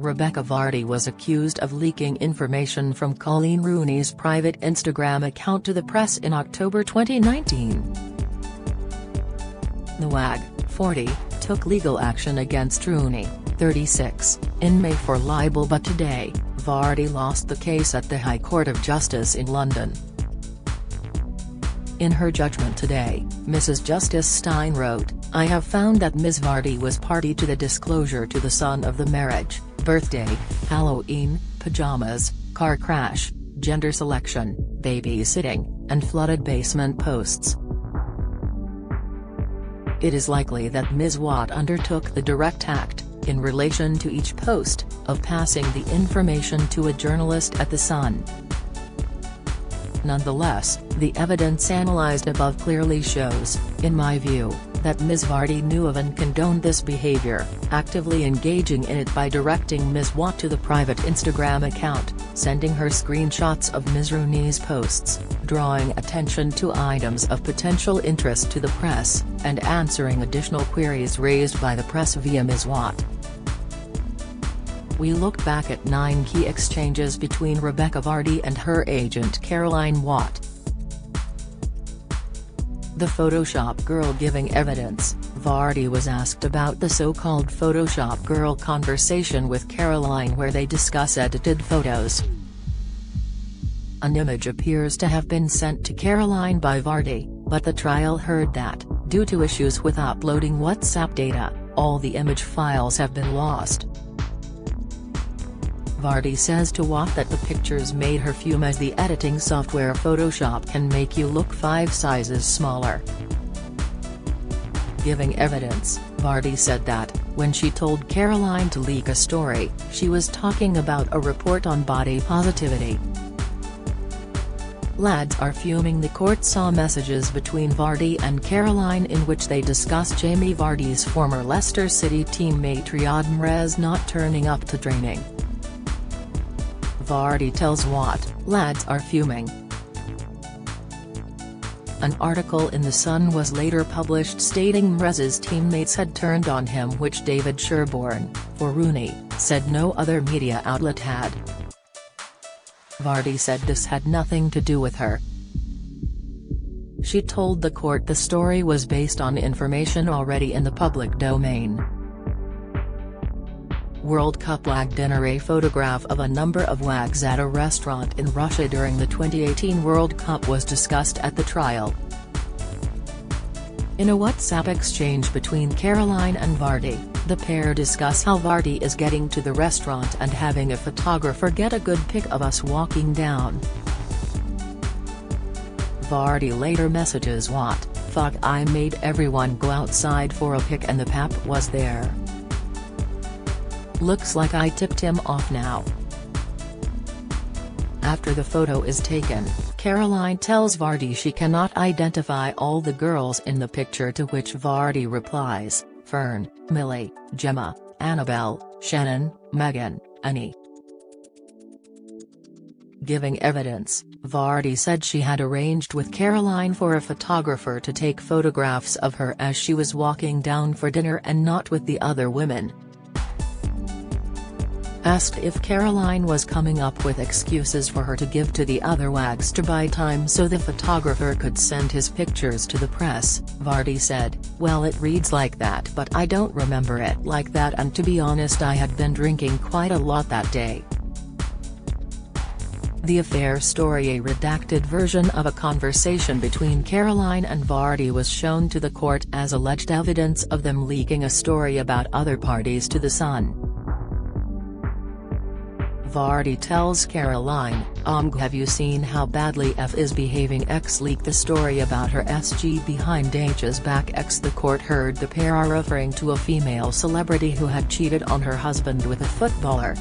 Rebekah Vardy was accused of leaking information from Coleen Rooney's private Instagram account to the press in October 2019. The WAG, 40, took legal action against Rooney, 36, in May for libel, but today, Vardy lost the case at the High Court of Justice in London. In her judgment today, Mrs. Justice Stein wrote, "I have found that Ms. Vardy was party to the disclosure to the son of the marriage, birthday, Halloween, pajamas, car crash, gender selection, babysitting, and flooded basement posts. It is likely that Ms. Watt undertook the direct act, in relation to each post, of passing the information to a journalist at The Sun. Nonetheless, the evidence analyzed above clearly shows, in my view, that Ms. Vardy knew of and condoned this behavior, actively engaging in it by directing Ms. Watt to the private Instagram account, sending her screenshots of Ms. Rooney's posts, drawing attention to items of potential interest to the press, and answering additional queries raised by the press via Ms. Watt." We look back at 9 key exchanges between Rebekah Vardy and her agent Caroline Watt. The Photoshop girl giving evidence. Vardy was asked about the so-called Photoshop girl conversation with Caroline, where they discuss edited photos. An image appears to have been sent to Caroline by Vardy, but the trial heard that, due to issues with uploading WhatsApp data, all the image files have been lost. Vardy says to Watt that the pictures made her fume, as the editing software Photoshop can make you look 5 sizes smaller. Giving evidence, Vardy said that, when she told Caroline to leak a story, she was talking about a report on body positivity. Lads are fuming. The court saw messages between Vardy and Caroline in which they discussed Jamie Vardy's former Leicester City teammate Riyad Mahrez not turning up to training. Vardy tells Watt, "Lads are fuming." An article in The Sun was later published stating Mahrez's teammates had turned on him, which David Sherborne, for Rooney, said no other media outlet had. Vardy said this had nothing to do with her. She told the court the story was based on information already in the public domain. World Cup WAG dinner. A photograph of a number of WAGs at a restaurant in Russia during the 2018 World Cup was discussed at the trial. In a WhatsApp exchange between Caroline and Vardy, the pair discuss how Vardy is getting to the restaurant and having a photographer get a good pic of us walking down. Vardy later messages Watt, "Fuck, I made everyone go outside for a pic and the pap was there. Looks like I tipped him off now." After the photo is taken, Caroline tells Vardy she cannot identify all the girls in the picture, to which Vardy replies, "Fern, Millie, Gemma, Annabelle, Shannon, Megan, Annie." Giving evidence, Vardy said she had arranged with Caroline for a photographer to take photographs of her as she was walking down for dinner and not with the other women. Asked if Caroline was coming up with excuses for her to give to the other WAGs to buy time so the photographer could send his pictures to the press, Vardy said, "Well, it reads like that, but I don't remember it like that, and to be honest I had been drinking quite a lot that day." The affair story. A redacted version of a conversation between Caroline and Vardy was shown to the court as alleged evidence of them leaking a story about other parties to The Sun. Vardy tells Caroline, "Have you seen how badly F is behaving? X leaked the story about her SG behind H's back." The court heard the pair are referring to a female celebrity who had cheated on her husband with a footballer.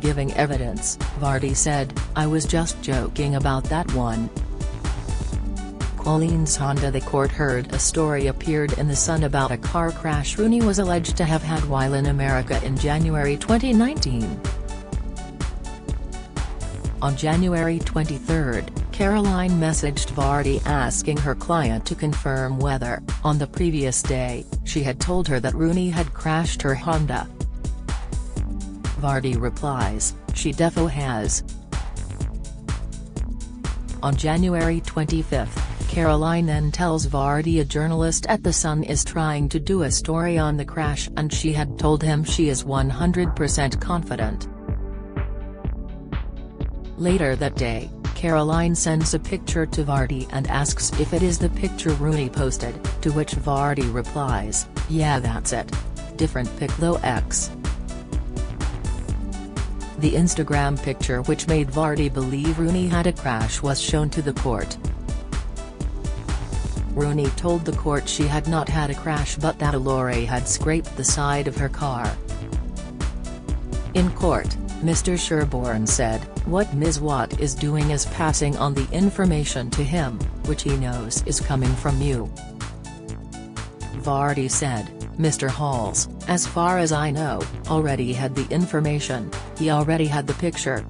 Giving evidence, Vardy said, "I was just joking about that one." Colleen's Honda. The court heard a story appeared in The Sun about a car crash Rooney was alleged to have had while in America in January 2019. On January 23, Caroline messaged Vardy asking her client to confirm whether, on the previous day, she had told her that Rooney had crashed her Honda. Vardy replies, "She defo has." On January 25, Caroline then tells Vardy a journalist at The Sun is trying to do a story on the crash and she had told him she is 100% confident. Later that day, Caroline sends a picture to Vardy and asks if it is the picture Rooney posted, to which Vardy replies, "Yeah, that's it. Different pic though X." The Instagram picture which made Vardy believe Rooney had a crash was shown to the court. Rooney told the court she had not had a crash but that a lorry had scraped the side of her car. In court, Mr. Sherborne said, "What Ms. Watt is doing is passing on the information to him, which he knows is coming from you." Vardy said, "Mr. Halls, as far as I know, already had the information, he already had the picture.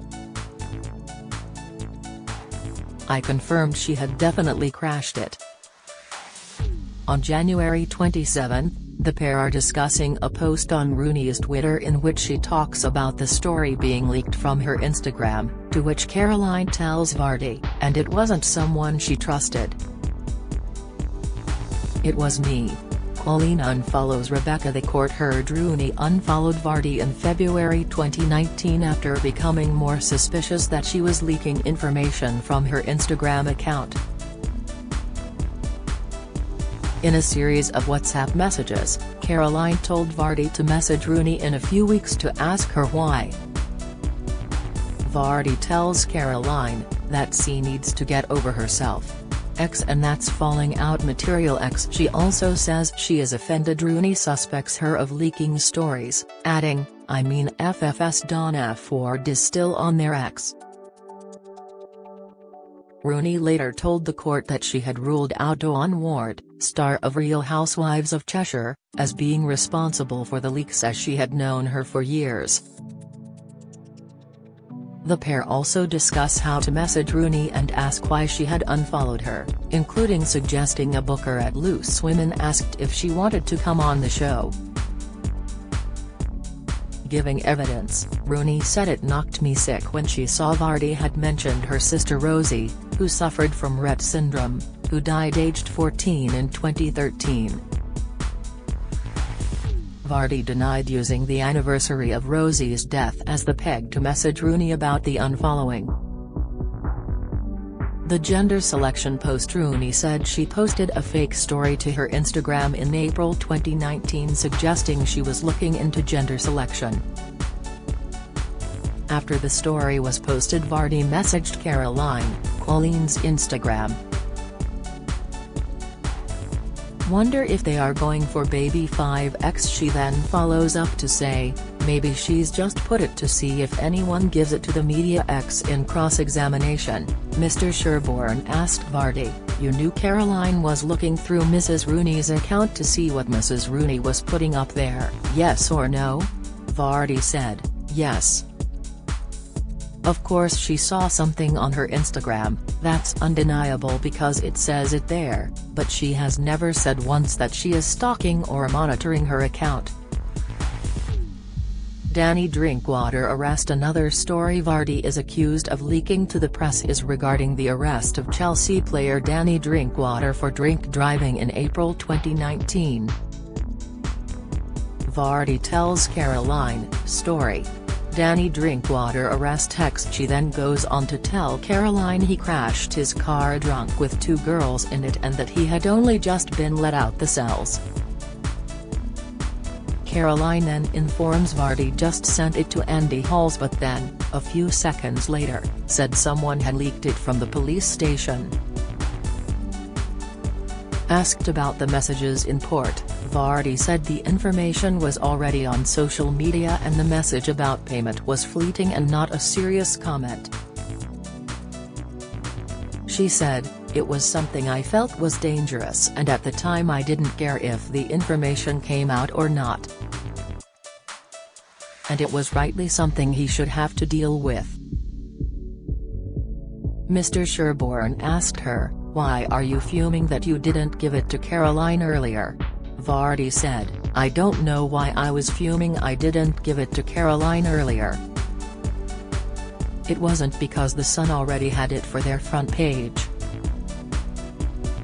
I confirmed she had definitely crashed it." On January 27, the pair are discussing a post on Rooney's Twitter in which she talks about the story being leaked from her Instagram, to which Caroline tells Vardy, "And it wasn't someone she trusted. It was me." Colleen unfollows Rebekah. The court heard Rooney unfollowed Vardy in February 2019 after becoming more suspicious that she was leaking information from her Instagram account. In a series of WhatsApp messages, Caroline told Vardy to message Rooney in a few weeks to ask her why. Vardy tells Caroline that she needs to get over herself. X and that's falling out material X. She also says she is offended Rooney suspects her of leaking stories, adding, "I mean FFS Donna Ford is still on their X." Rooney later told the court that she had ruled out Dawn Ward, star of Real Housewives of Cheshire, as being responsible for the leaks as she had known her for years. The pair also discuss how to message Rooney and ask why she had unfollowed her, including suggesting a booker at Loose Women asked if she wanted to come on the show. Giving evidence, Rooney said, "It knocked me sick when she saw Vardy had mentioned her sister Rosie, who suffered from Rett syndrome, who died aged 14 in 2013. Vardy denied using the anniversary of Rosie's death as the peg to message Rooney about the unfollowing. The gender selection post Rooney said she posted a fake story to her Instagram in April 2019 suggesting she was looking into gender selection. After the story was posted, Vardy messaged Caroline, Colleen's Instagram. "Wonder if they are going for baby 5X." She then follows up to say, "Maybe she's just put it to see if anyone gives it to the media." X in cross-examination, Mr. Sherborne asked Vardy, "You knew Caroline was looking through Mrs. Rooney's account to see what Mrs. Rooney was putting up there, yes or no?" Vardy said, "Yes. Of course she saw something on her Instagram, that's undeniable because it says it there, but she has never said once that she is stalking or monitoring her account." Danny Drinkwater arrest. Another story Vardy is accused of leaking to the press is regarding the arrest of Chelsea player Danny Drinkwater for drink driving in April 2019. Vardy tells Caroline, story. Danny Drinkwater arrest text. She then goes on to tell Caroline he crashed his car drunk with 2 girls in it and that he had only just been let out the cells. Caroline then informs Vardy just sent it to Andy Halls, but then, a few seconds later, said someone had leaked it from the police station. Asked about the messages in court, Vardy said the information was already on social media and the message about payment was fleeting and not a serious comment. She said, "It was something I felt was dangerous and at the time I didn't care if the information came out or not. And it was rightly something he should have to deal with." Mr. Sherborne asked her, "Why are you fuming that you didn't give it to Caroline earlier?" Vardy said, I don't know why I was fuming I didn't give it to Caroline earlier. It wasn't because the Sun already had it for their front page.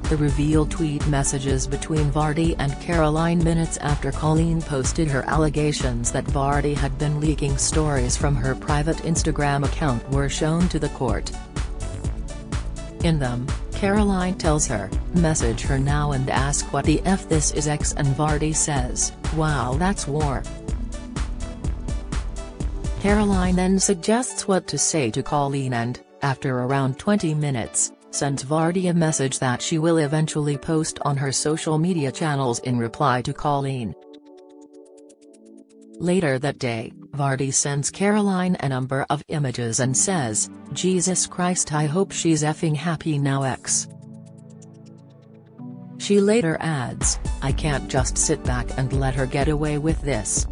The reveal tweet messages between Vardy and Caroline minutes after Colleen posted her allegations that Vardy had been leaking stories from her private Instagram account were shown to the court. In them, Caroline tells her, "Message her now and ask what the F this is X," and Vardy says, "Wow, that's war." Caroline then suggests what to say to Colleen and, after around 20 minutes, sends Vardy a message that she will eventually post on her social media channels in reply to Colleen. Later that day, Vardy sends Caroline a number of images and says, "Jesus Christ, I hope she's effing happy now X." She later adds, "I can't just sit back and let her get away with this."